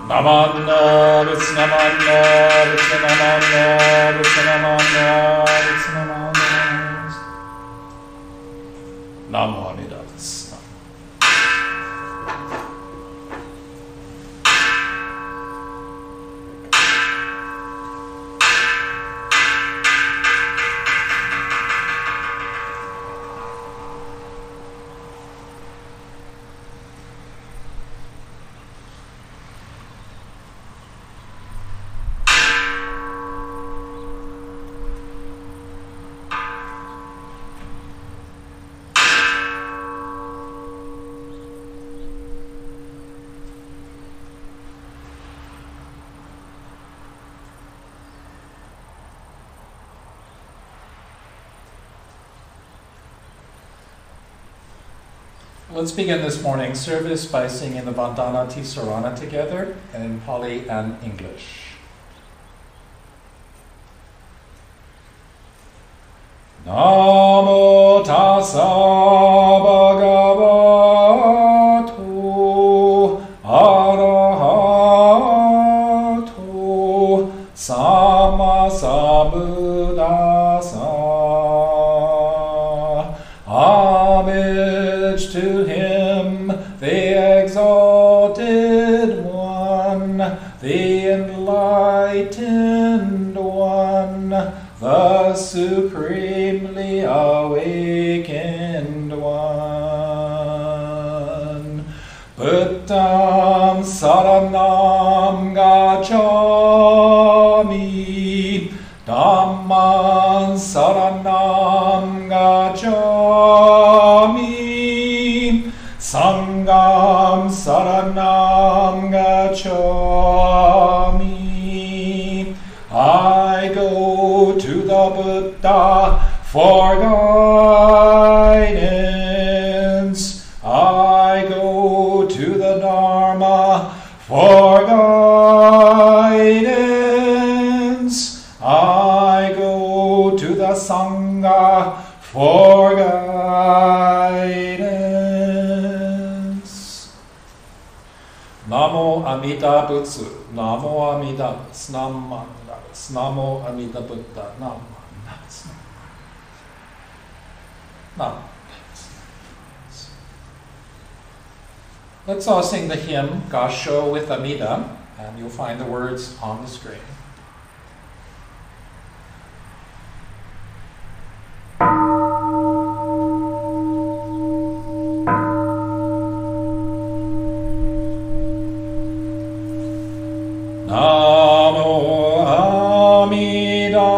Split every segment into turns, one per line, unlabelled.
Namanda, Butsu Namanda, Butsu Namanda, Butsu Namanda, Butsu Namanda. Namo Amida desu. Let's begin this morning's service by singing the Vandana Tisarana together in Pali and English. Namo tassa bhagavato arahato sammasambuddhassa. Homage to him, the exalted one, the enlightened one, the supremely awakened one. Buddham saranam gacchami, Dhammam saranam gacchami, Sangham saranam gacchami. I go to the Buddha for guidance. I go to the Dharma for guidance. I go to the Sangha for guidance. Namo Amida Butsu, Namo Amida Butsu, Namo Amida Buddha, Namo Namo. Let's all sing the hymn Gasho with Amida, and you'll find the words on the screen. Namo Amida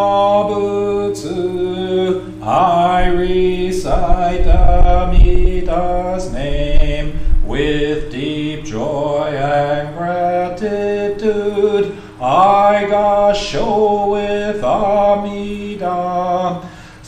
Butsu, I recite Amida's name with deep joy and gratitude. I gasho with Amida,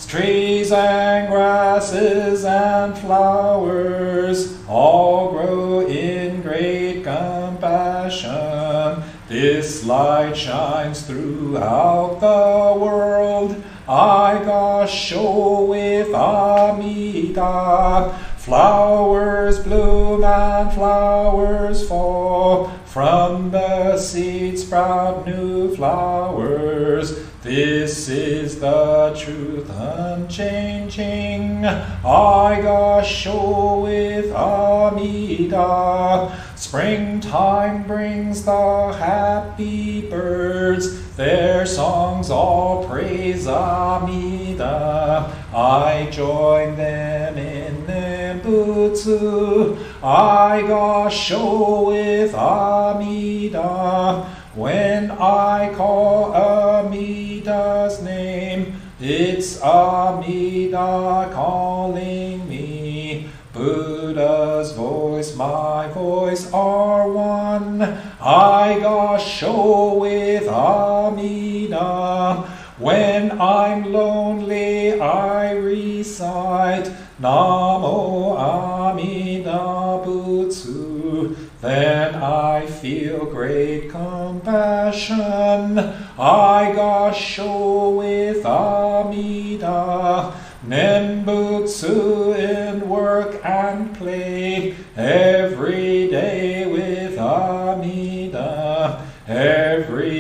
trees and grasses and flowers all grow in great compassion. This light shines throughout the world. I gasho with Amida. Flowers bloom and flowers fall. From the seed sprout new flowers. This is the truth unchanging. I gasho with Amida. Springtime brings the happy birds. Their songs all praise Amida. I join them in Nembutsu. I gasho with Amida. When I call Amida's name, it's Amida calling me. Buddha's voice, my voice are one. I gasho with Amida. When I'm lonely, I recite Namo Amida Butsu. Then I feel great compassion. I gasho with Amida. Nembutsu in work and play, every day with Amida.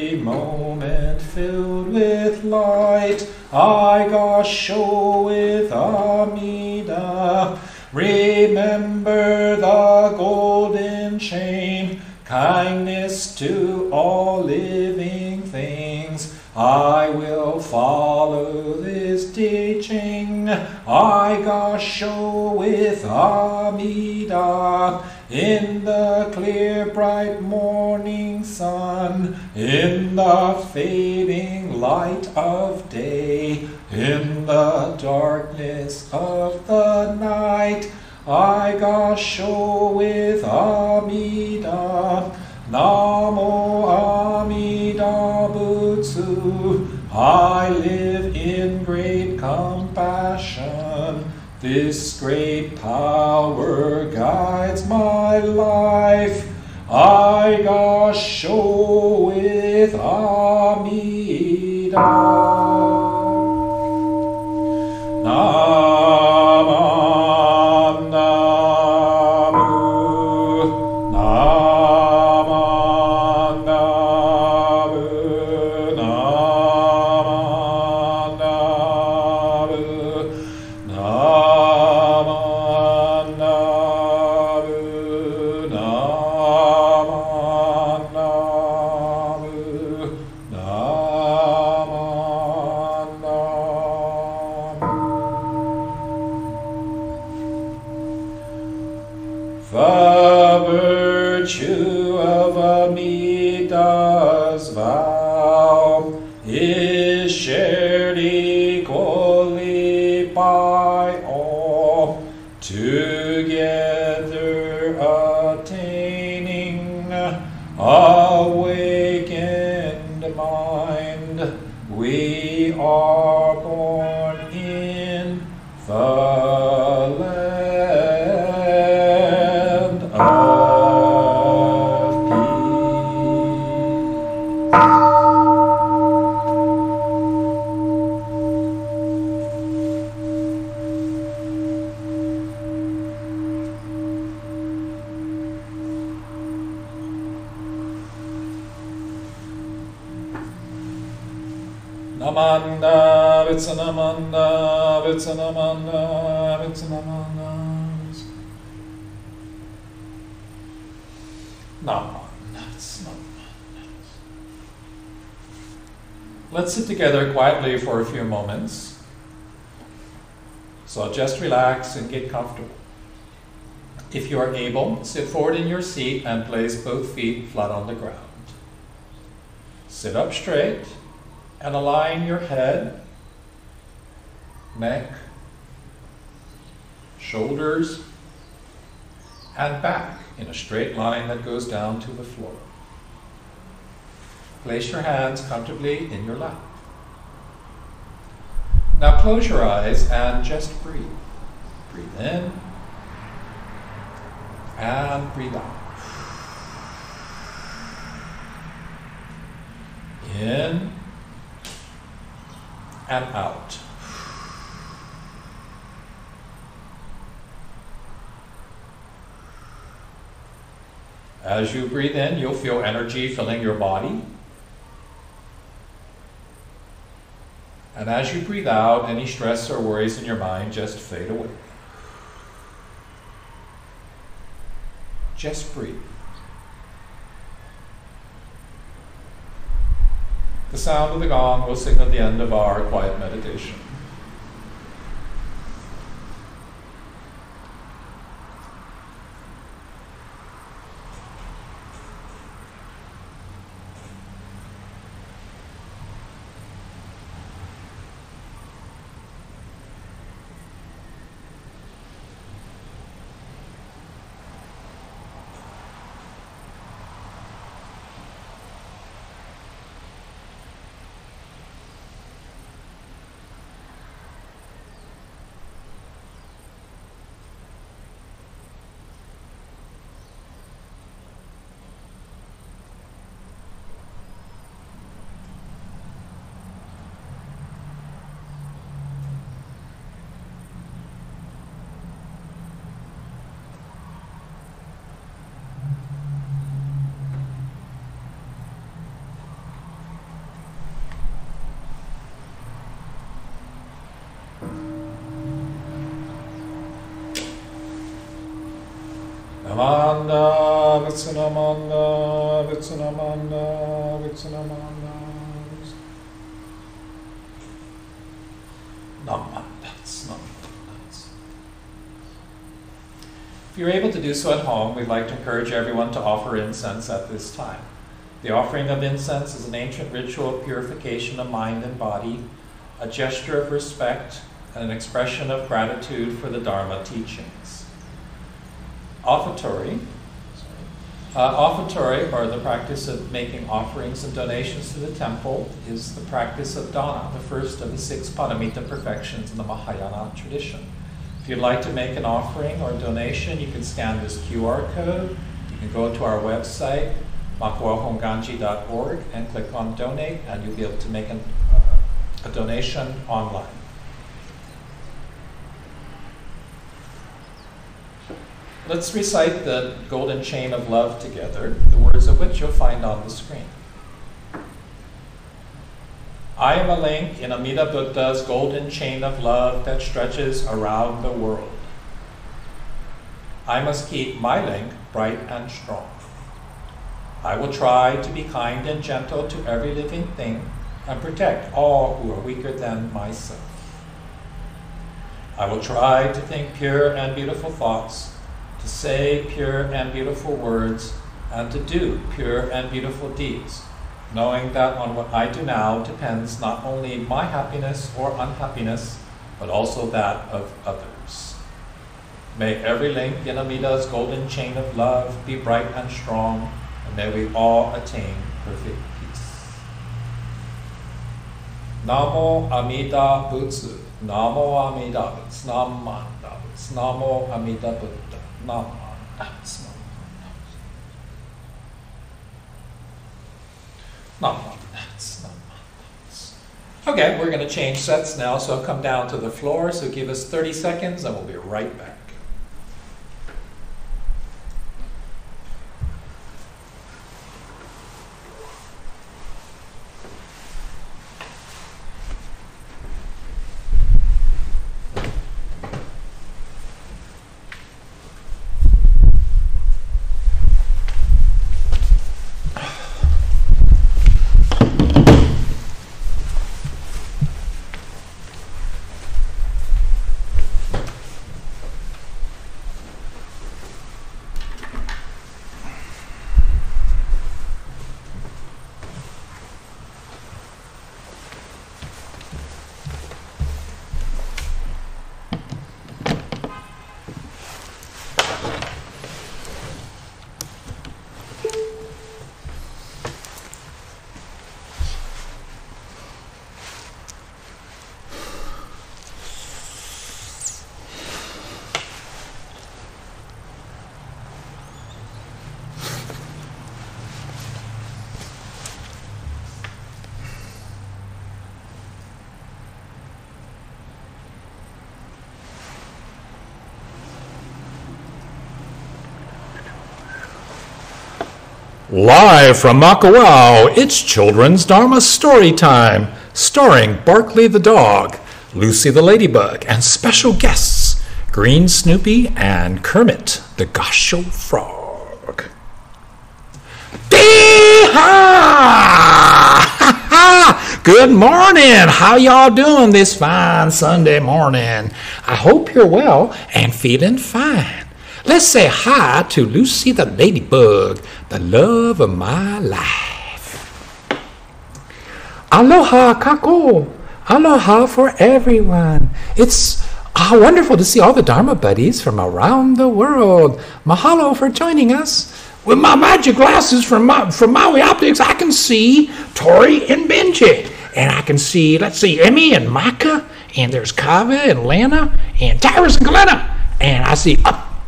every moment filled with light. Eitaikyō with Amida. Remember the golden chain, kindness to all living things. I will follow this teaching. Eitaikyō with Amida. In the clear bright morning sun, in the fading light of day, in the darkness of the night, Eitaikyō with Amida. Namo Amida Butsu. I live in great compassion. This great power guides my life. Eitaikyō with Amida. The virtue of Amida's vow is shared equally by all, together attaining awakened mind. We are born in the land of peace. Namanda, Vitsanamanda, Vitsanamanda, Vitsanamanda. Let's sit together quietly for a few moments. So just relax and get comfortable. If you are able, sit forward in your seat and place both feet flat on the ground. Sit up straight and align your head, neck, shoulders, and back in a straight line that goes down to the floor. Place your hands comfortably in your lap. Now close your eyes and just breathe. Breathe in and breathe out. In and out. As you breathe in, you'll feel energy filling your body. And as you breathe out, any stress or worries in your mind just fade away. Just breathe. The sound of the gong will signal the end of our quiet meditation. Vitsanamanda, Vitsanamanda, Vitsanamanda. Namandas, namandas. If you're able to do so at home, we'd like to encourage everyone to offer incense at this time. The offering of incense is an ancient ritual of purification of mind and body, a gesture of respect, and an expression of gratitude for the Dharma teachings. Offertory, or the practice of making offerings and donations to the temple, is the practice of dana, the first of the 6 paramita perfections in the Mahayana tradition. If you'd like to make an offering or donation, you can scan this QR code. You can go to our website, makuahonganji.org, and click on donate, and you'll be able to make a donation online. Let's recite the golden chain of love together, the words of which you'll find on the screen. I am a link in Amida Buddha's golden chain of love that stretches around the world. I must keep my link bright and strong. I will try to be kind and gentle to every living thing and protect all who are weaker than myself. I will try to think pure and beautiful thoughts, to say pure and beautiful words, and to do pure and beautiful deeds, knowing that on what I do now depends not only my happiness or unhappiness, but also that of others. May every link in Amida's golden chain of love be bright and strong, and may we all attain perfect peace. Namo Amida Butsu, Namo Amida Butsu, Namanda Butsu, Namo Amida Buddha. Okay, we're going to change sets now, so I'll come down to the floor, so give us 30 seconds and we'll be right back.
Live from Makawao, it's Children's Dharma Story Time, starring Barkley the dog, Lucy the ladybug, and special guests, Green Snoopy and Kermit the Gosho frog. Good morning! How y'all doing this fine Sunday morning? I hope you're well and feeling fine. Let's say hi to Lucy the ladybug, the love of my life. Aloha, kako. Aloha for everyone. It's wonderful to see all the Dharma buddies from around the world. Mahalo for joining us. With my magic glasses from Maui Optics, I can see Tori and Benji. And I can see, let's see, Emmy and Micah. And there's Kava and Lana and Tyrus and Glenna. And I see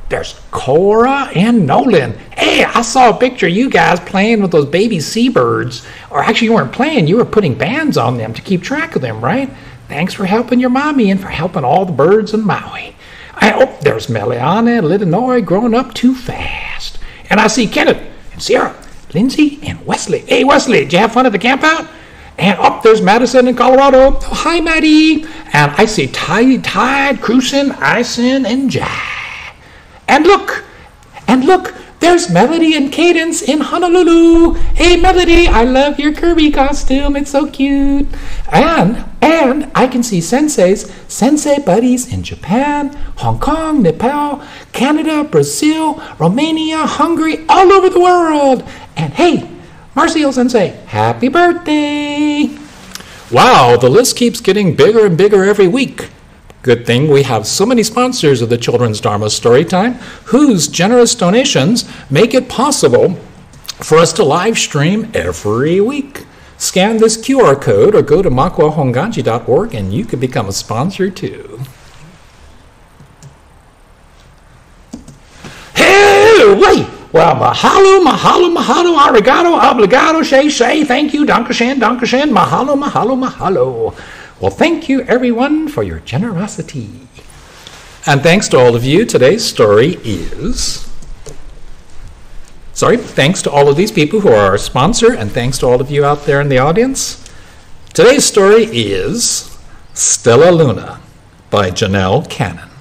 there's Cora and Nolan. Hey, I saw a picture of you guys playing with those baby seabirds. Or actually, you weren't playing. You were putting bands on them to keep track of them, right? Thanks for helping your mommy and for helping all the birds in Maui. There's Meliana and Illinois growing up too fast. And I see Kenneth and Sierra, Lindsay and Wesley. Hey, Wesley, did you have fun at the camp out? And there's Madison in Colorado. Oh, hi, Maddie. And I see Tide, Cruisin', Ison, and Jai. And look, There's melody and cadence in Honolulu. Hey, Melody, I love your Kirby costume. It's so cute. And I can see sensei buddies in Japan, Hong Kong, Nepal, Canada, Brazil, Romania, Hungary, all over the world. And hey, Marcio Sensei, happy birthday! Wow, the list keeps getting bigger and bigger every week. Good thing we have so many sponsors of the Children's Dharma Storytime whose generous donations make it possible for us to live stream every week. Scan this QR code or go to makuahonganji.org and you can become a sponsor too. Hey, wait! Well, mahalo, mahalo, mahalo, arigato, obrigado, say, thank you, dankeschön, mahalo, mahalo, mahalo. Well, thank you, everyone, for your generosity. And thanks to all of you, today's story is... thanks to all of these people who are our sponsor, and thanks to all of you out there in the audience. Today's story is Stellaluna by Janelle Cannon.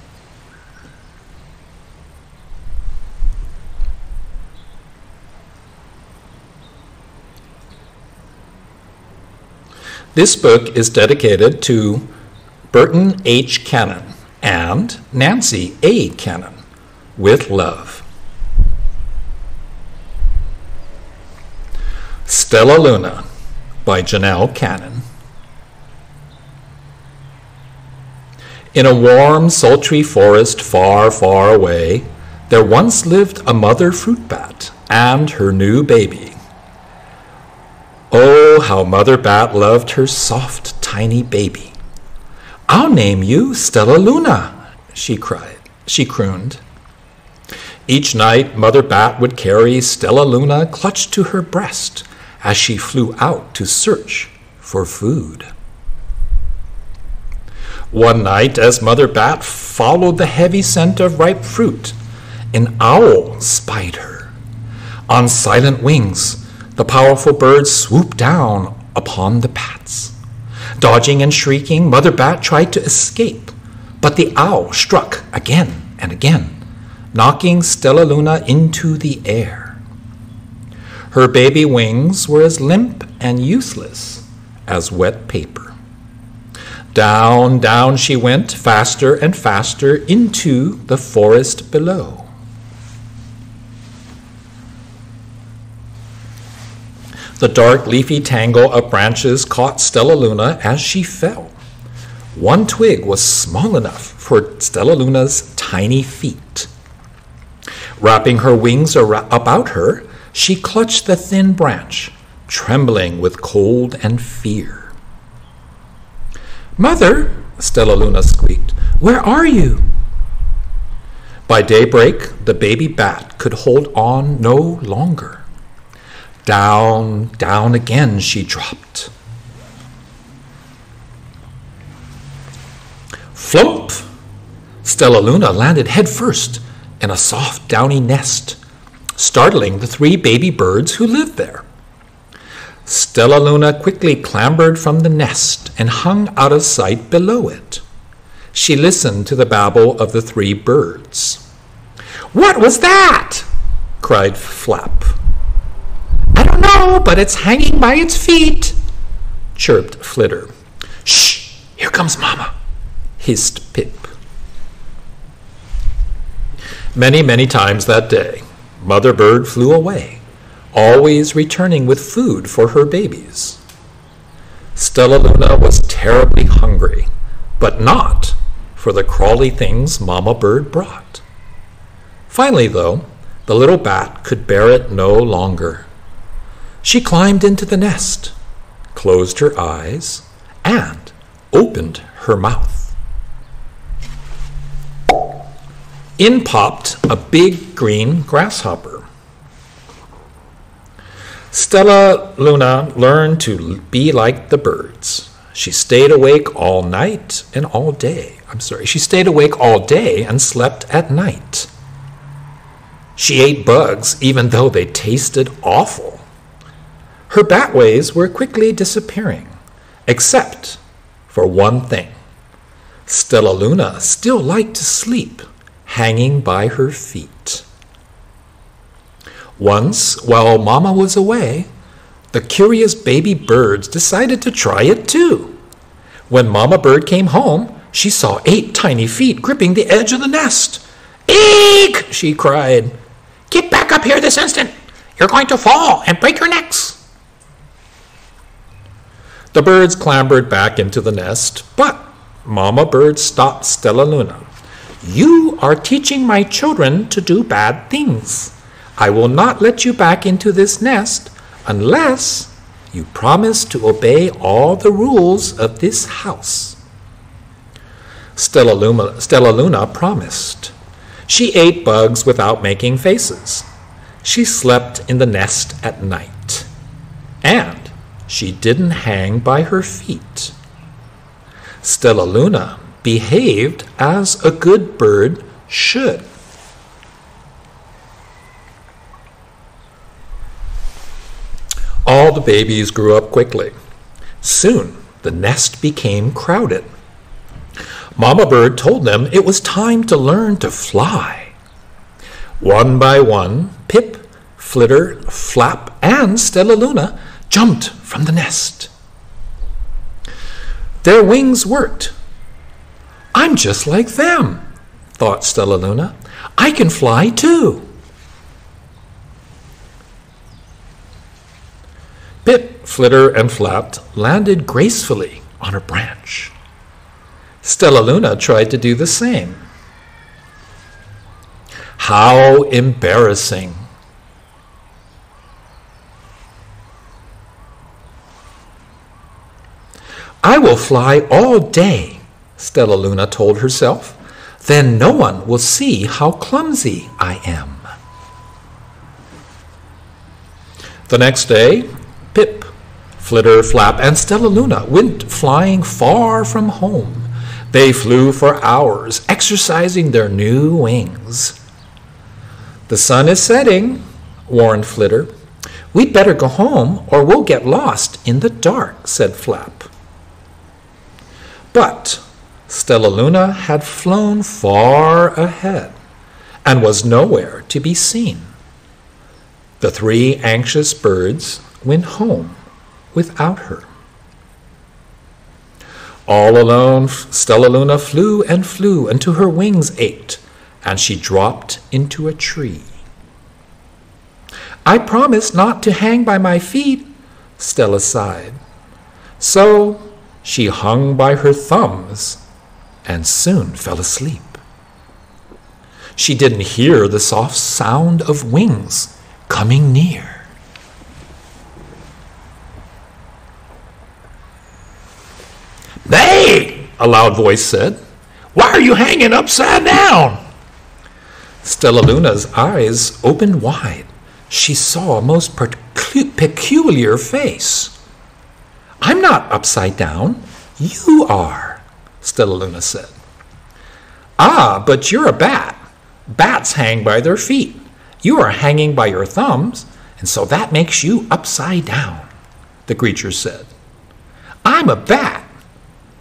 This book is dedicated to Burton H. Cannon and Nancy A. Cannon, with love. Stellaluna by Janelle Cannon. In a warm, sultry forest far, far away, there once lived a mother fruit bat and her new baby. Oh, how Mother Bat loved her soft, tiny baby. I'll name you Stellaluna, she crooned. Each night, Mother Bat would carry Stellaluna clutched to her breast as she flew out to search for food. One night, as Mother Bat followed the heavy scent of ripe fruit, an owl spied her. On silent wings, the powerful bird swooped down upon the bats. Dodging and shrieking, Mother Bat tried to escape, but the owl struck again and again, knocking Stellaluna into the air. Her baby wings were as limp and useless as wet paper. Down, down she went, faster and faster, into the forest below. The dark leafy tangle of branches caught Stellaluna as she fell. One twig was small enough for Stellaluna's tiny feet. Wrapping her wings about her, she clutched the thin branch, trembling with cold and fear. "Mother," Stellaluna squeaked, "where are you?" By daybreak, the baby bat could hold on no longer. Down, down again she dropped. Flump! Stellaluna landed headfirst in a soft, downy nest, startling the three baby birds who lived there. Stellaluna quickly clambered from the nest and hung out of sight below it. She listened to the babble of the three birds. "What was that?" cried Flap. "I don't know, but it's hanging by its feet," chirped Flitter. "Shh! Here comes Mama," hissed Pip. Many, many times that day, Mother Bird flew away, always returning with food for her babies. Stellaluna was terribly hungry, but not for the crawly things Mama Bird brought. Finally, though, the little bat could bear it no longer. She climbed into the nest, closed her eyes, and opened her mouth. In popped a big green grasshopper. Stellaluna learned to be like the birds. She stayed awake all night and all day. She stayed awake all day and slept at night. She ate bugs even though they tasted awful. Her bat ways were quickly disappearing, except for one thing. Stellaluna still liked to sleep, hanging by her feet. Once, while Mama was away, the curious baby birds decided to try it too. When Mama Bird came home, she saw 8 tiny feet gripping the edge of the nest. "Eek!" she cried. "Get back up here this instant! You're going to fall and break your necks!" The birds clambered back into the nest, but Mama Bird stopped Stellaluna. "You are teaching my children to do bad things. I will not let you back into this nest unless you promise to obey all the rules of this house." Stellaluna promised. She ate bugs without making faces. She slept in the nest at night. And she didn't hang by her feet. Stellaluna behaved as a good bird should. All the babies grew up quickly. Soon, the nest became crowded. Mama Bird told them it was time to learn to fly. One by one, Pip, Flitter, Flap, and Stellaluna jumped from the nest. Their wings worked. "I'm just like them," thought Stellaluna. "I can fly too." Pip, Flitter, and Flap landed gracefully on a branch. Stellaluna tried to do the same. How embarrassing. "I will fly all day," Stellaluna told herself. "Then no one will see how clumsy I am." The next day, Pip, Flitter, Flap, and Stellaluna went flying far from home. They flew for hours, exercising their new wings. "The sun is setting," warned Flitter. "We'd better go home or we'll get lost in the dark," said Flap. But Stellaluna had flown far ahead and was nowhere to be seen. The 3 anxious birds went home without her. All alone, Stellaluna flew and flew until her wings ached, and she dropped into a tree. "I promised not to hang by my feet," Stella sighed. So she hung by her thumbs and soon fell asleep. She didn't hear the soft sound of wings coming near. "Hey!" a loud voice said. "Why are you hanging upside down?" Stellaluna's eyes opened wide. She saw a most peculiar face. "I'm not upside down. You are," Stellaluna said. "Ah, but you're a bat. Bats hang by their feet. You are hanging by your thumbs, and so that makes you upside down," the creature said. "I'm a bat.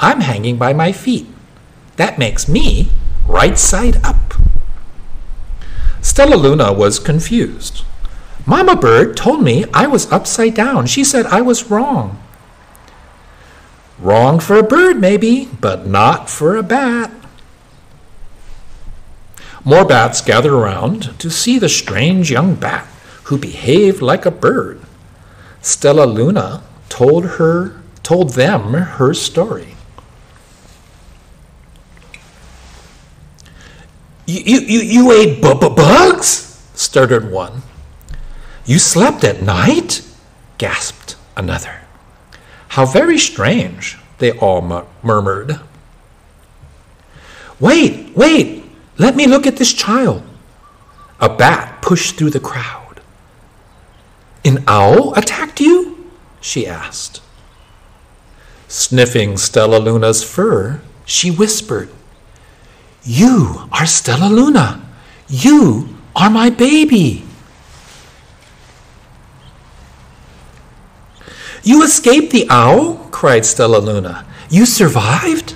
I'm hanging by my feet. That makes me right side up." Stellaluna was confused. "Mama Bird told me I was upside down. She said I was wrong." "Wrong for a bird, maybe, but not for a bat." More bats gathered around to see the strange young bat who behaved like a bird. Stellaluna told them her story. You ate bugs?" stuttered one. "You slept at night?" gasped another. "How very strange," they all murmured. Wait, let me look at this child." A bat pushed through the crowd. "An owl attacked you?" she asked. Sniffing Stellaluna's fur, she whispered, "You are Stellaluna. You are my baby." "You escaped the owl?" cried Stellaluna. "You survived?"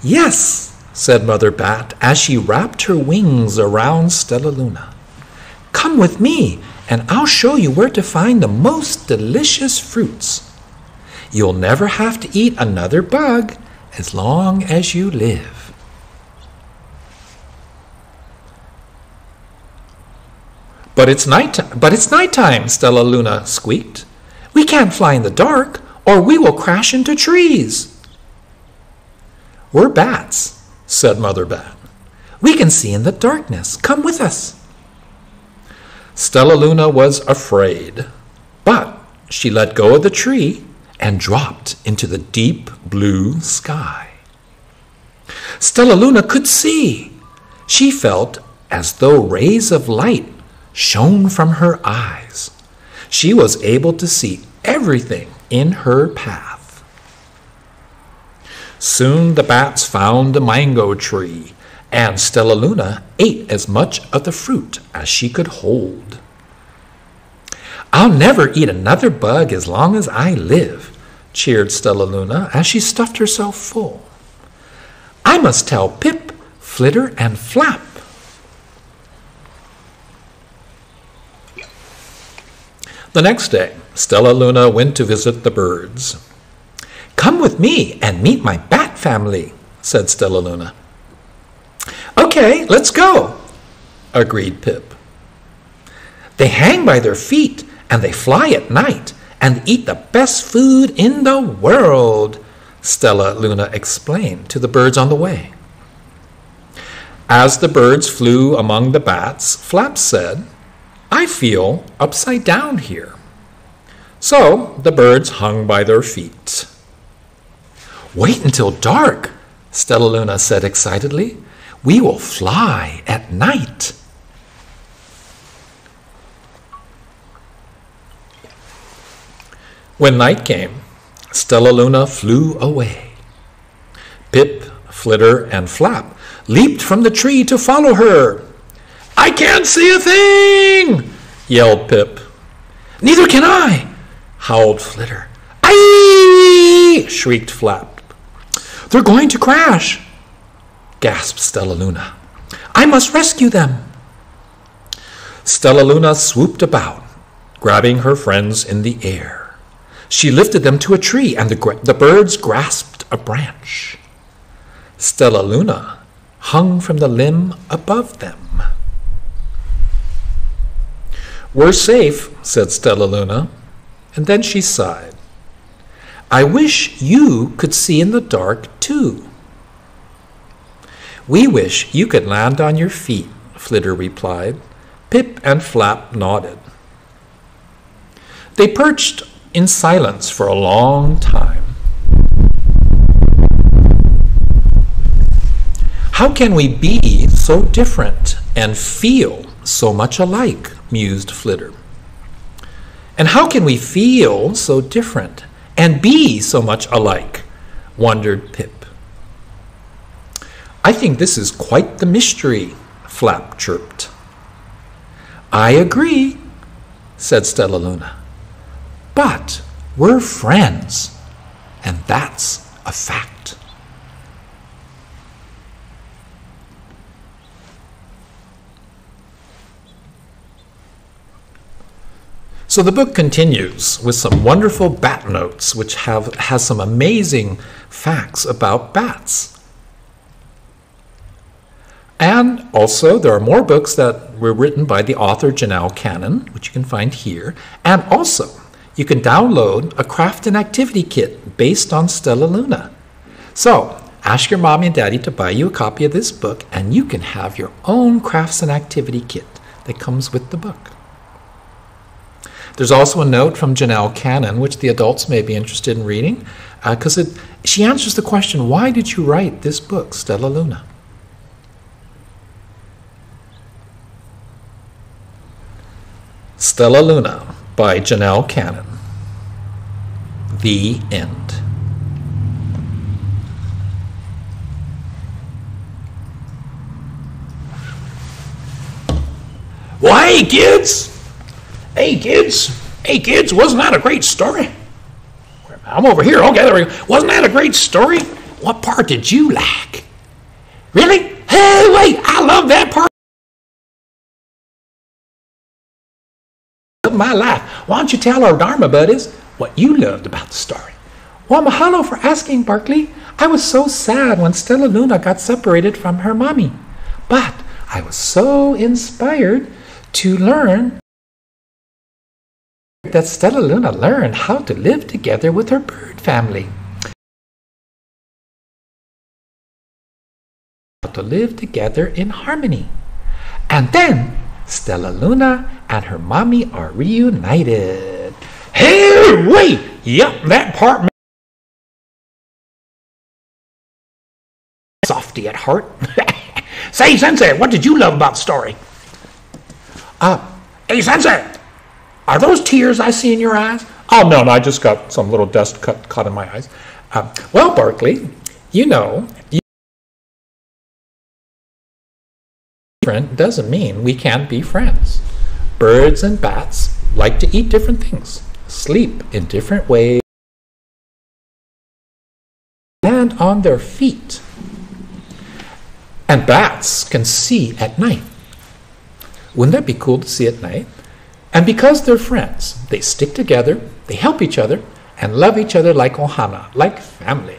"Yes," said Mother Bat as she wrapped her wings around Stellaluna. "Come with me, and I'll show you where to find the most delicious fruits. You'll never have to eat another bug as long as you live. But it's nighttime, Stellaluna squeaked. We can't fly in the dark, or we will crash into trees. We're bats, said Mother Bat. We can see in the darkness. Come with us. Stellaluna was afraid, but she let go of the tree and dropped into the deep blue sky. Stellaluna could see. She felt as though rays of light shone from her eyes. She was able to see everything in her path. Soon the bats found a mango tree, and Stellaluna ate as much of the fruit as she could hold. I'll never eat another bug as long as I live, cheered Stellaluna as she stuffed herself full. I must tell Pip, Flitter, and Flap. The next day, Stellaluna went to visit the birds. Come with me and meet my bat family, said Stellaluna. Okay, let's go, agreed Pip. They hang by their feet and they fly at night and eat the best food in the world, Stellaluna explained to the birds on the way. As the birds flew among the bats, Flap said, I feel upside down here. So the birds hung by their feet. Wait until dark, Stellaluna said excitedly. We will fly at night. When night came, Stellaluna flew away. Pip, Flitter, and Flap leaped from the tree to follow her. I can't see a thing, yelled Pip. Neither can I, howled Flitter. Aye, shrieked Flap. They're going to crash, gasped Stellaluna. I must rescue them. Stellaluna swooped about, grabbing her friends in the air. She lifted them to a tree, and the birds grasped a branch. Stellaluna hung from the limb above them. We're safe, said Stellaluna, and then she sighed. I wish you could see in the dark, too. We wish you could land on your feet, Flitter replied. Pip and Flap nodded. They perched in silence for a long time. How can we be so different and feel so much alike, mused Flitter. And how can we feel so different and be so much alike, wondered Pip. I think this is quite the mystery, Flap chirped. I agree, said Stellaluna. But we're friends, and that's a fact. So the book continues with some wonderful bat notes, which has some amazing facts about bats. And also, there are more books that were written by the author Janelle Cannon, which you can find here. And also, you can download a craft and activity kit based on Stellaluna. So, ask your mommy and daddy to buy you a copy of this book, and you can have your own crafts and activity kit that comes with the book. There's also a note from Janelle Cannon, which the adults may be interested in reading, because she answers the question, why did you write this book, Stellaluna? Stellaluna by Janelle Cannon. The end. Well, hey kids! Hey kids, wasn't that a great story? I'm over here, okay, there we go. Wasn't that a great story? What part did you like? Really? Hey, wait, I love that part. of my life. Why don't you tell our Dharma buddies what you loved about the story? Well, mahalo for asking, Barkley. I was so sad when Stellaluna got separated from her mommy. But I was so inspired to learn that Stellaluna learned how to live together with her bird family. How to live together in harmony. And then Stellaluna and her mommy are reunited. Hey, wait! Yep, that part. Softy at heart. Say, Sensei, what did you love about the story? Hey, Sensei, are those tears I see in your eyes? Oh, no, I just got some little dust caught in my eyes. Well, Barkley, you know, different doesn't mean we can't be friends. Birds and bats like to eat different things, sleep in different ways, land on their feet. And bats can see at night. Wouldn't that be cool to see at night? And because they're friends, they stick together, they help each other, and love each other like ohana, like family.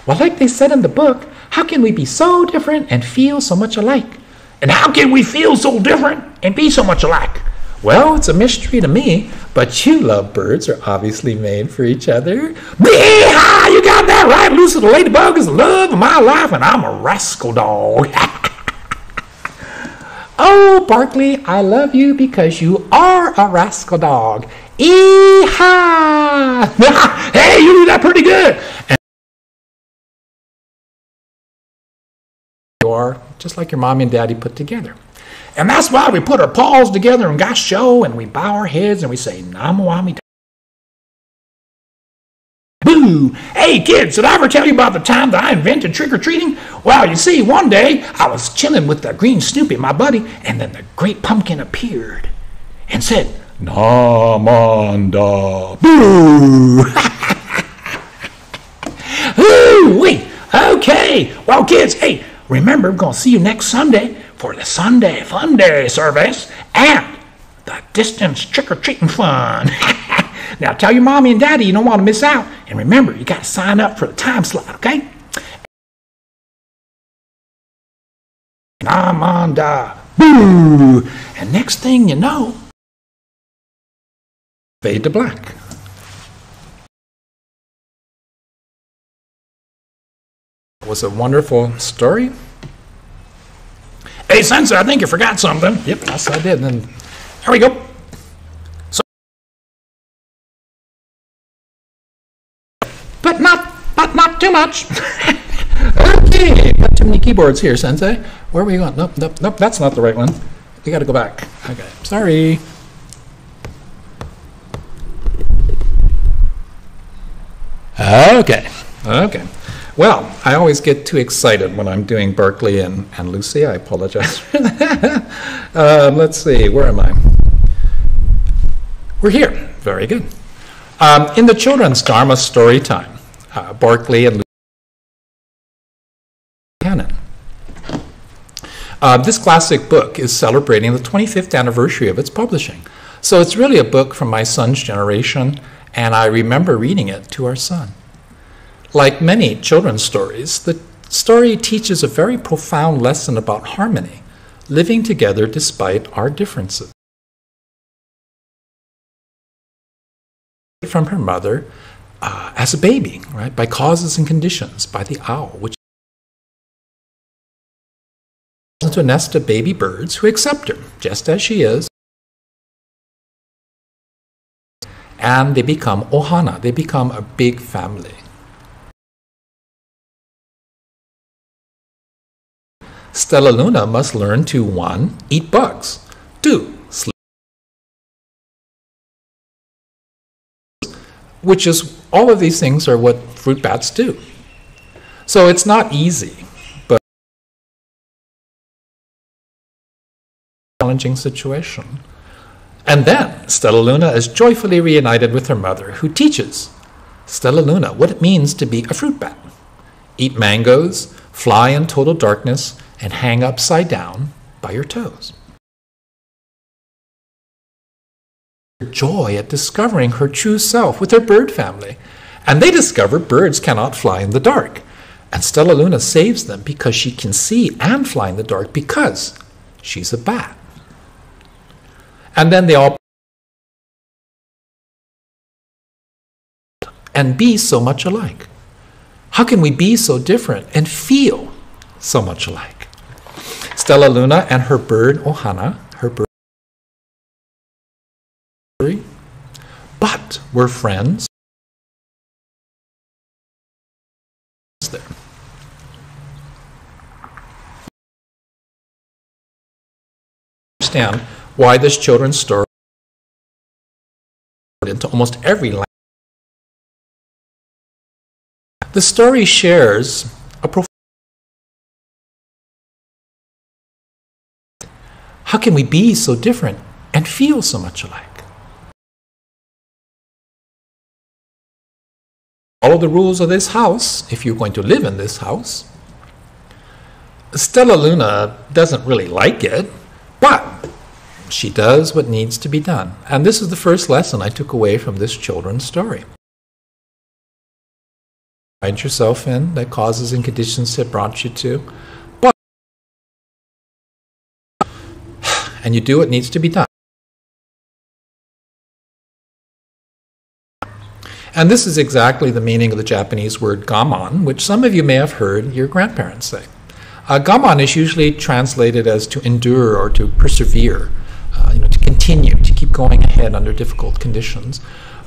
Well, like they said in the book, how can we be so different and feel so much alike? And how can we feel so different and be so much alike? Well, it's a mystery to me, but you love birds are obviously made for each other. Bee-ha! You got that right. Lucy the ladybug is the love of my life, and I'm a rascal dog. Oh, Barkley, I love you because you are a rascal dog. Ee-ha! Hey, you do that pretty good. And you are just like your mommy and daddy put together. And that's why we put our paws together in gasho, and we bow our heads and we say, Namo Amida. Boo! Hey kids, did I ever tell you about the time that I invented trick-or-treating? Well, you see, one day I was chilling with the green Snoopy, my buddy, and then the great pumpkin appeared and said, Namanda. Boo! Ooh-wee! Okay, well kids, hey, remember, we're going to see you next Sunday for the Sunday Fun Day service and the distance trick-or-treating fun. Now tell your mommy and daddy you don't want to miss out. And remember, you got to sign up for the time slot, okay? Namanda. Boo! And next thing you know, fade to black. It was a wonderful story. Hey, Sensei, I think you forgot something. Yep, yes, I did. Then here we go. So, but not too much. Okay, got too many keyboards here, Sensei. Where are we going? Nope, that's not the right one. We got to go back. Okay, sorry. Okay. Well, I always get too excited when I'm doing Barkley and Lucy. I apologize for that. Let's see, where am I? We're here. Very good. In the children's Dharma story time, Barkley and Lucy canon. This classic book is celebrating the 25th anniversary of its publishing. So it's really a book from my son's generation, and I remember reading it to our son. Like many children's stories, the story teaches a very profound lesson about harmony, living together despite our differences. From her mother as a baby, right, by causes and conditions, by the owl, which into a nest of baby birds who accept her just as she is, and they become ohana, they become a big family. Stellaluna must learn to 1. Eat bugs, 2. Sleep, which is, all of these things are what fruit bats do. So it's not easy, but challenging situation. And then Stellaluna is joyfully reunited with her mother, who teaches Stellaluna what it means to be a fruit bat. Eat mangoes, fly in total darkness, and hang upside down by your toes. joy at discovering her true self with her bird family. And they discover birds cannot fly in the dark. And Stellaluna saves them because she can see and fly in the dark because she's a bat. And then they all and be so much alike. How can we be so different and feel so much alike? Stellaluna and her bird Ohana, her bird, but we're friends. There. Understand why this children's story into almost every language. The story shares a profound. How can we be so different and feel so much alike? Follow the rules of this house if you're going to live in this house. Stellaluna doesn't really like it, but she does what needs to be done. And this is the first lesson I took away from this children's story. Find yourself in the causes and conditions that brought you to, but and you do what needs to be done. And this is exactly the meaning of the Japanese word gammon, which some of you may have heard your grandparents say. Gammon is usually translated as to endure or to persevere, to continue, to keep going ahead under difficult conditions.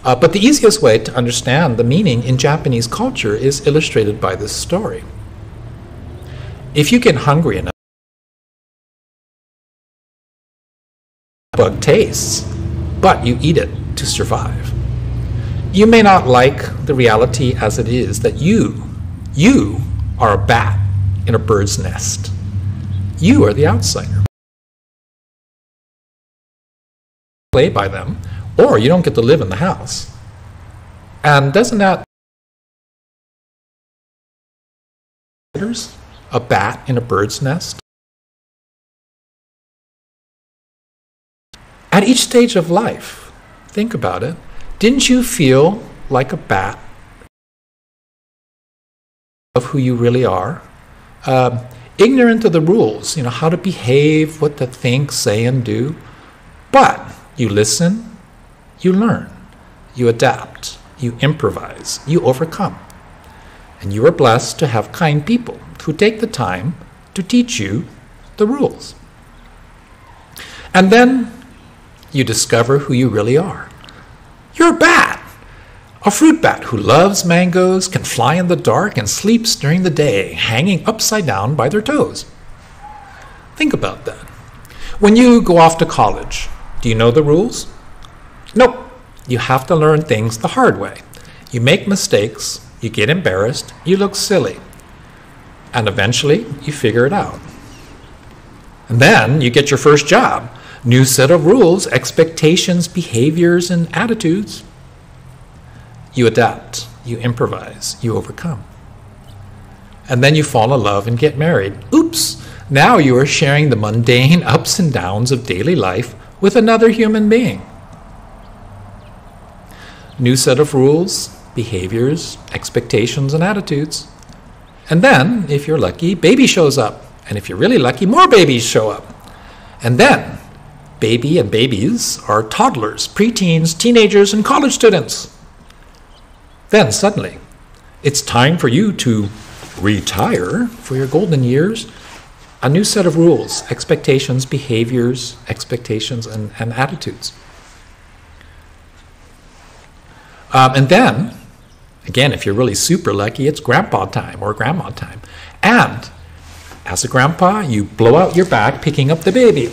But the easiest way to understand the meaning in Japanese culture is illustrated by this story. If you get hungry enough, bug tastes, but you eat it to survive. You may not like the reality as it is that you are a bat in a bird's nest. You are the outsider. Play by them, or you don't get to live in the house. And doesn't that a bat in a bird's nest? At each stage of life, think about it. Didn't you feel like a bat of who you really are? Ignorant of the rules, how to behave, what to think, say, and do. But you listen, you learn, you adapt, you improvise, you overcome. And you are blessed to have kind people who take the time to teach you the rules. And then you discover who you really are. You're a bat, a fruit bat who loves mangoes, can fly in the dark, and sleeps during the day, hanging upside down by their toes. Think about that. When you go off to college, do you know the rules? Nope. You have to learn things the hard way. You make mistakes, you get embarrassed, you look silly, and eventually you figure it out. And then you get your first job. New set of rules, expectations, behaviors, and attitudes. You adapt, you improvise, you overcome. And then you fall in love and get married. Oops! Now you are sharing the mundane ups and downs of daily life with another human being. New set of rules, behaviors, expectations, and attitudes. And then, if you're lucky, baby shows up. And if you're really lucky, more babies show up. And then, baby and babies are toddlers, preteens, teenagers, and college students. Then suddenly, it's time for you to retire for your golden years. A new set of rules, expectations, behaviors, expectations, and attitudes. And then, again, if you're really super lucky, it's grandpa time or grandma time. And as a grandpa, you blow out your back picking up the baby.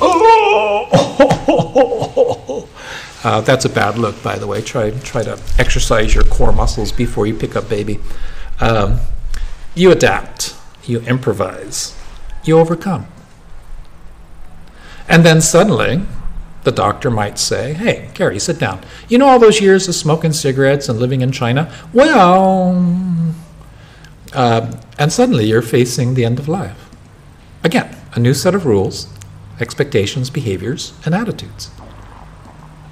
That's a bad look, by the way. Try to exercise your core muscles before you pick up baby. You adapt, you improvise, you overcome. And then suddenly, the doctor might say, hey, Carrie, sit down. You know all those years of smoking cigarettes and living in China? Well, and suddenly you're facing the end of life. Again, a new set of rules, expectations, behaviors, and attitudes.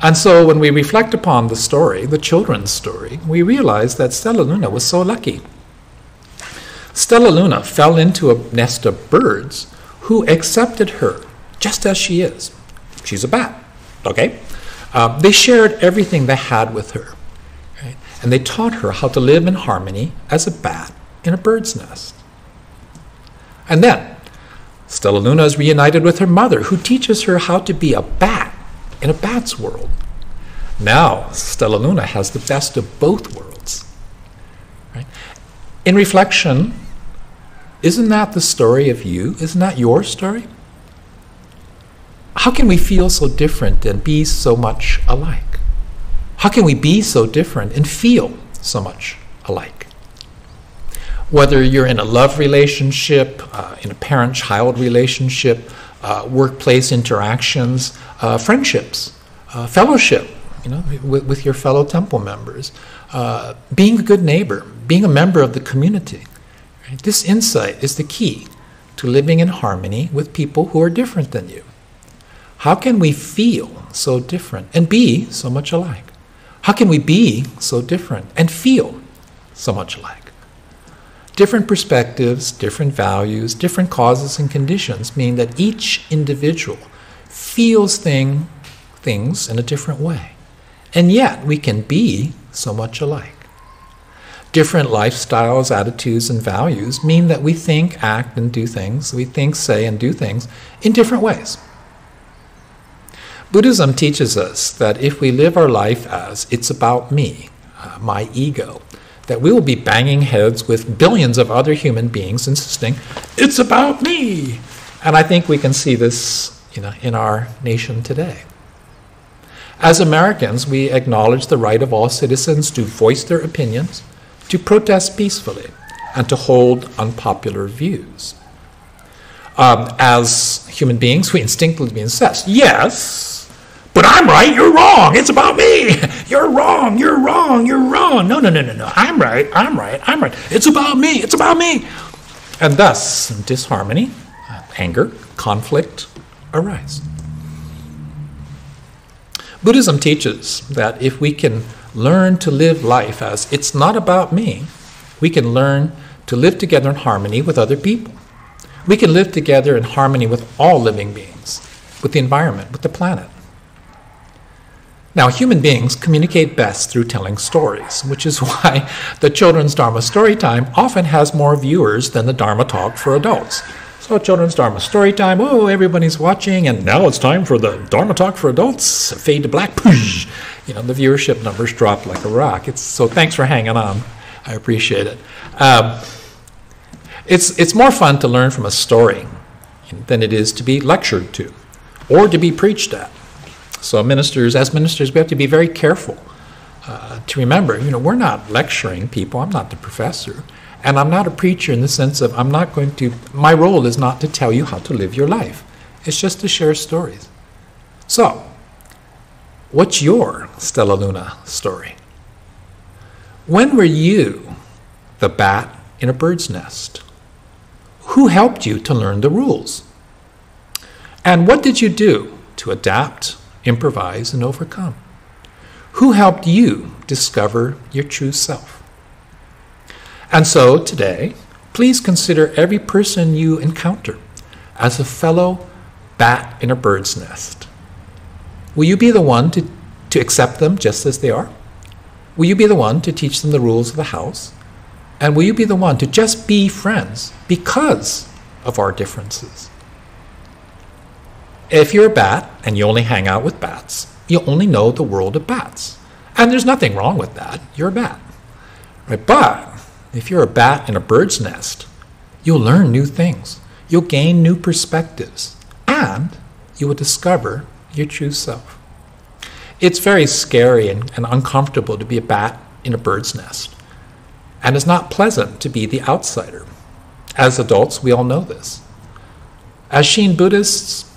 And so when we reflect upon the story, the children's story, we realize that Stellaluna was so lucky. Stellaluna fell into a nest of birds who accepted her just as she is. She's a bat, okay? They shared everything they had with her, right? And they taught her how to live in harmony as a bat in a bird's nest. And then Stellaluna is reunited with her mother, who teaches her how to be a bat in a bat's world. Now Stellaluna has the best of both worlds, right? In reflection, isn't that the story of you? Isn't that your story? How can we feel so different and be so much alike? How can we be so different and feel so much alike? Whether you're in a love relationship, in a parent-child relationship, workplace interactions, friendships, fellowship, with your fellow temple members, being a good neighbor, being a member of the community. Right? This insight is the key to living in harmony with people who are different than you. How can we feel so different and be so much alike? How can we be so different and feel so much alike? Different perspectives, different values, different causes and conditions mean that each individual feels things in a different way. And yet we can be so much alike. Different lifestyles, attitudes, and values mean that we think, act, and do things, we think, say, and do things in different ways. Buddhism teaches us that if we live our life as it's about me, my ego, that we will be banging heads with billions of other human beings insisting, it's about me. And I think we can see this in our nation today. As Americans, we acknowledge the right of all citizens to voice their opinions, to protest peacefully, and to hold unpopular views. As human beings, we instinctively insist, yes, but I'm right, you're wrong, it's about me. You're wrong, you're wrong, you're wrong. No, I'm right, it's about me. And thus, disharmony, anger, conflict arise. Buddhism teaches that if we can learn to live life as it's not about me, we can learn to live together in harmony with other people. We can live together in harmony with all living beings, with the environment, with the planet. Now, human beings communicate best through telling stories, which is why the children's Dharma story time often has more viewers than the Dharma talk for adults. So children's Dharma story time, oh, everybody's watching, and now it's time for the Dharma talk for adults. Fade to black, poosh. The viewership numbers drop like a rock. So thanks for hanging on. I appreciate it. It's more fun to learn from a story than it is to be lectured to or to be preached at. So as ministers, we have to be very careful to remember, we're not lecturing people. I'm not the professor. And I'm not a preacher in the sense of my role is not to tell you how to live your life. It's just to share stories. So, what's your Stellaluna story? When were you the bat in a bird's nest? Who helped you to learn the rules? And what did you do to adapt, improvise, and overcome? Who helped you discover your true self? And so today, please consider every person you encounter as a fellow bat in a bird's nest. Will you be the one to accept them just as they are? Will you be the one to teach them the rules of the house? And will you be the one to just be friends because of our differences? If you're a bat and you only hang out with bats, you only know the world of bats. And there's nothing wrong with that. You're a bat. Right? But if you're a bat in a bird's nest, you'll learn new things. You'll gain new perspectives. And you will discover your true self. It's very scary and uncomfortable to be a bat in a bird's nest. And it's not pleasant to be the outsider. As adults, we all know this. As Shin Buddhists,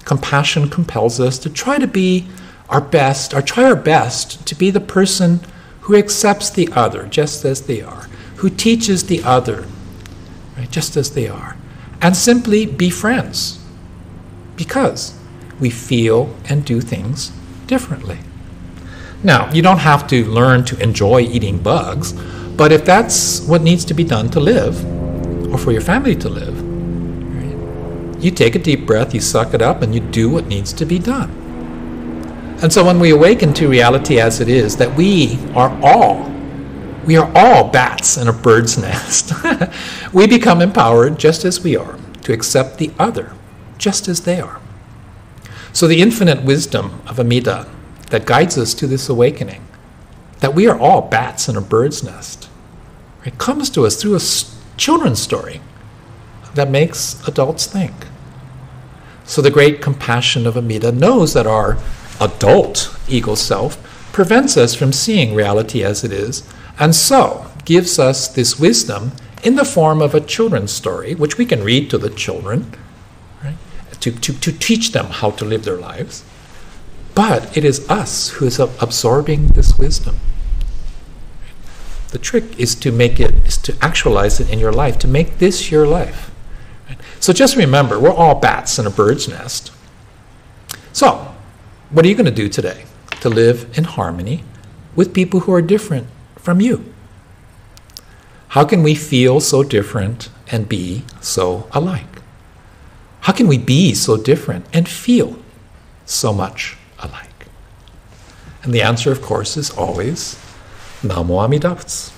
compassion compels us to try to be our best, or try our best to be the person who accepts the other just as they are, who teaches the other, right, just as they are, and simply be friends because we feel and do things differently. Now, you don't have to learn to enjoy eating bugs, but if that's what needs to be done to live, or for your family to live, right, you take a deep breath, you suck it up, and you do what needs to be done. And so when we awaken to reality as it is, that we are all bats in a bird's nest, we become empowered just as we are to accept the other just as they are. So the infinite wisdom of Amida that guides us to this awakening, that we are all bats in a bird's nest, it comes to us through a children's story that makes adults think. So the great compassion of Amida knows that our adult ego self prevents us from seeing reality as it is, and so gives us this wisdom in the form of a children's story, which we can read to the children, right, to teach them how to live their lives. But it is us who is absorbing this wisdom. The trick is to actualize it in your life, to make this your life. Right? So just remember, we're all bats in a bird's nest. So, what are you going to do today to live in harmony with people who are different from you? How can we feel so different and be so alike? How can we be so different and feel so much alike? And the answer, of course, is always Namo Amida Butsu.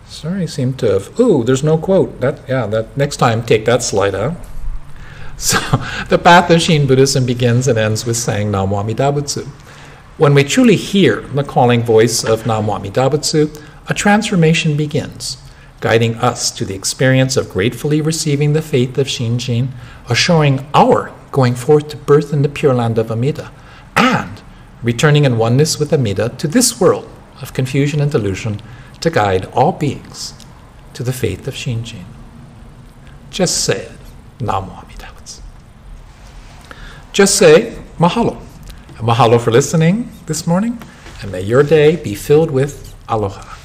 Sorry, I seem to have... Ooh, there's no quote. That next time, take that slide out. So the path of Shin Buddhism begins and ends with saying Namo Amida Butsu. When we truly hear the calling voice of Namo Amida Butsu, a transformation begins, guiding us to the experience of gratefully receiving the faith of Shinjin, assuring our going forth to birth in the Pure Land of Amida, and returning in oneness with Amida to this world of confusion and delusion to guide all beings to the faith of Shinjin. Just say it, Namo Amida Butsu. Just say mahalo. And mahalo for listening this morning, and may your day be filled with aloha.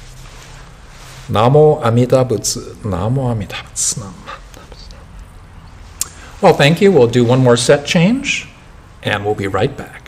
Namo Amida Butsu. Namo Amida Butsu. Namo Amida Butsu. Well, thank you. We'll do one more set change, and we'll be right back.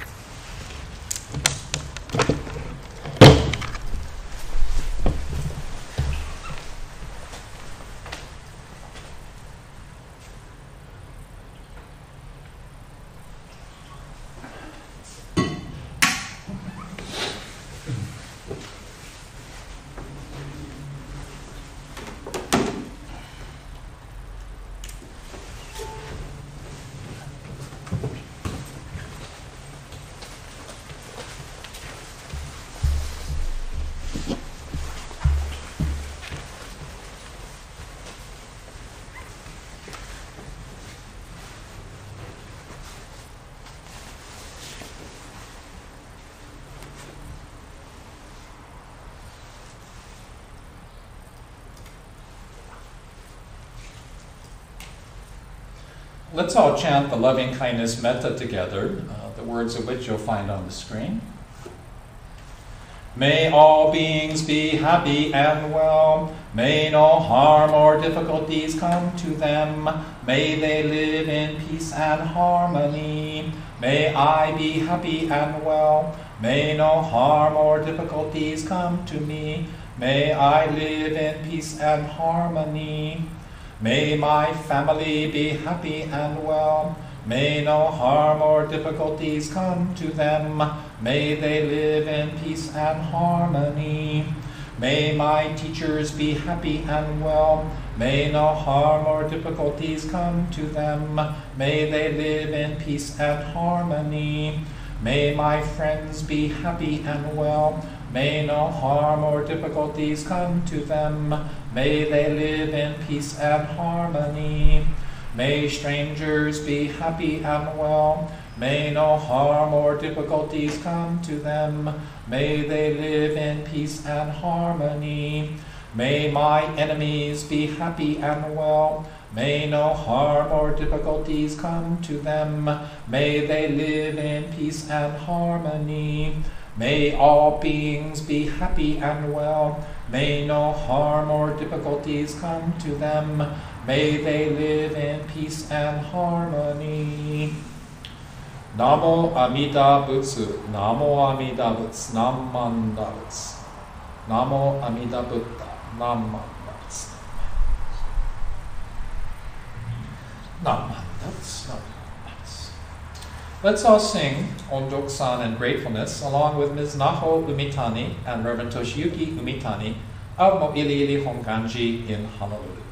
Let's all chant the Lovingkindness Method together, the words of which you'll find on the screen. May all beings be happy and well. May no harm or difficulties come to them. May they live in peace and harmony. May I be happy and well. May no harm or difficulties come to me. May I live in peace and harmony. May my family be happy and well. May no harm or difficulties come to them. May they live in peace and harmony. May my teachers be happy and well. May no harm or difficulties come to them. May they live in peace and harmony. May my friends be happy and well. May no harm or difficulties come to them. May they live in peace and harmony. May strangers be happy and well. May no harm or difficulties come to them. May they live in peace and harmony. May my enemies be happy and well. May no harm or difficulties come to them. May they live in peace and harmony. May all beings be happy and well. May no harm or difficulties come to them. May they live in peace and harmony.
Namo Amida Butsu, Namo Amida Butsu, Namanda Butsu, Namo Amida Buddha, Namanda Butsu, Namanda Butsu. Let's all sing Ondok-san and Gratefulness along with Ms. Naho Umitani and Reverend Toshiyuki Umitani of Mo'iliili Honganji in Honolulu.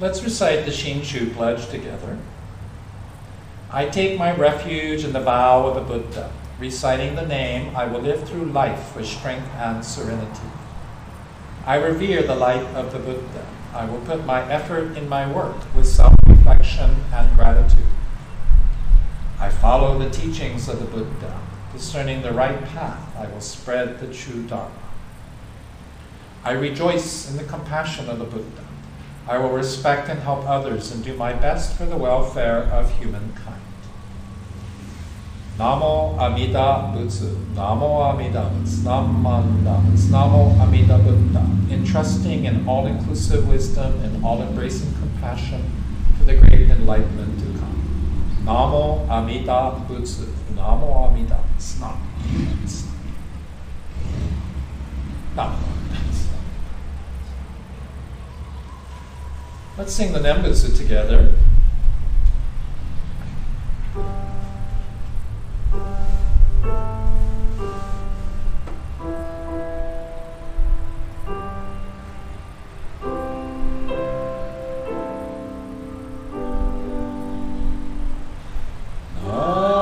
Let's recite the Shinshu pledge together. I take my refuge in the vow of the Buddha. Reciting the name, I will live through life with strength and serenity. I revere the light of the Buddha. I will put my effort in my work with self-reflection and gratitude. I follow the teachings of the Buddha. Discerning the right path, I will spread the true Dharma. I rejoice in the compassion of the Buddha. I will respect and help others and do my best for the welfare of humankind. Namo Amida Butsu, Namo Amida Butsu, Namanda Butsu, Namo Amida Buddha, entrusting in all-inclusive wisdom and all-embracing compassion for the great enlightenment to come. Namo Amida Butsu, Namo Amida Butsu, Namo Amida Butsu. Namo. Let's sing the Nembutsu together.
Namo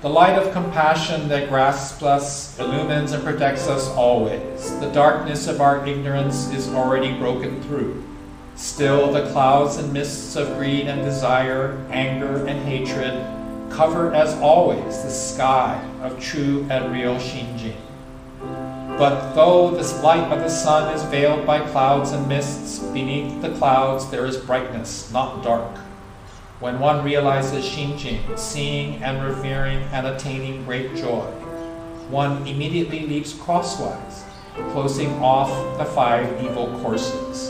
The light of compassion that grasps us, illumines and protects us always. The darkness of our ignorance is already broken through. Still, the clouds and mists of greed and desire, anger and hatred cover as always the sky of true and real Shinjin. But though this light of the sun is veiled by clouds and mists, beneath the clouds there is brightness, not dark. When one realizes Shinjin, seeing and revering and attaining great joy, one immediately leaps crosswise, closing off the 5 evil courses.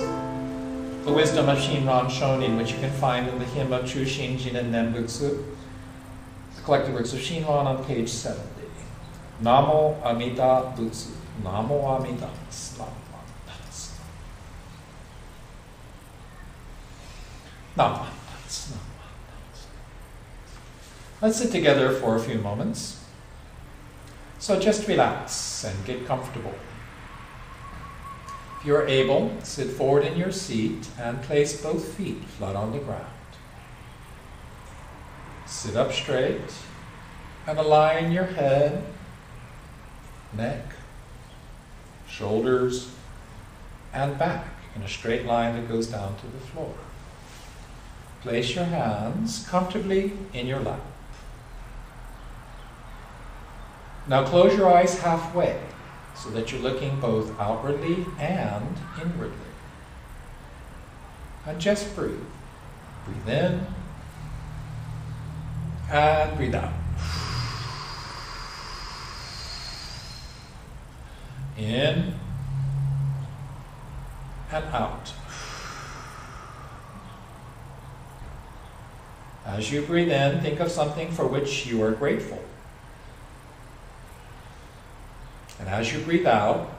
The wisdom of Shinran Shonin, which you can find in the hymn of True Shinjin and Nembutsu, the collected works of Shinran on page 70. Namo Amida Butsu. Namo Amida Butsu. Namo. Let's sit together for a few moments. So just relax and get comfortable. If you're able, sit forward in your seat and place both feet flat on the ground. Sit up straight and align your head, neck, shoulders, and back in a straight line that goes down to the floor. Place your hands comfortably in your lap. Now close your eyes halfway so that you're looking both outwardly and inwardly. And just breathe. Breathe in and breathe out. In and out. As you breathe in, think of something for which you are grateful. And as you breathe out,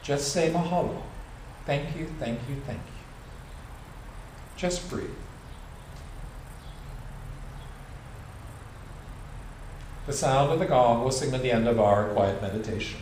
just say mahalo. Thank you, thank you, thank you. Just breathe. The sound of the gong will signal the end of our quiet meditation.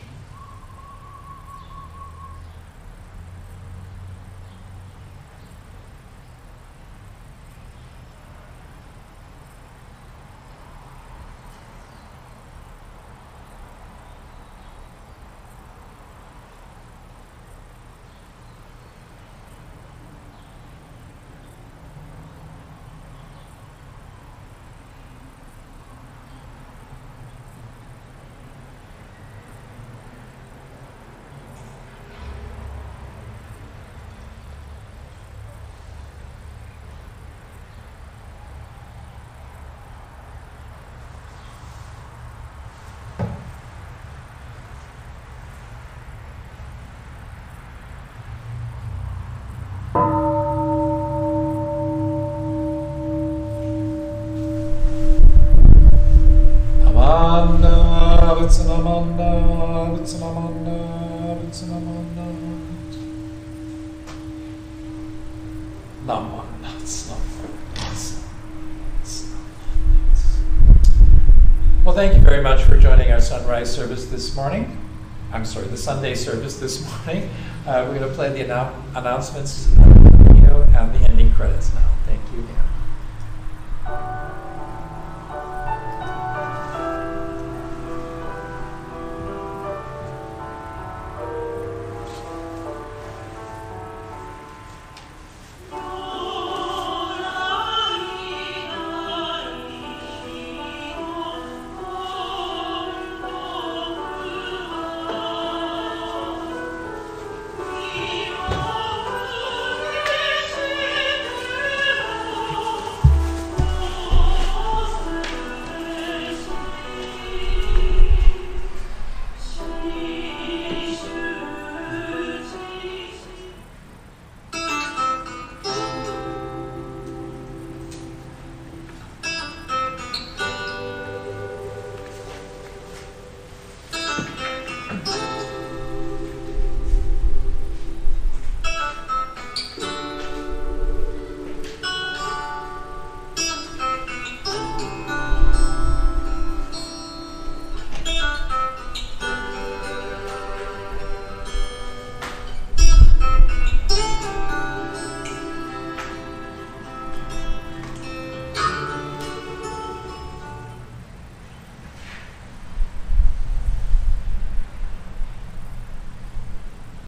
Well, thank you very much for joining our sunrise service this morning. I'm sorry, the Sunday service this morning. We're going to play the announcements video and the ending credits now. Thank you again.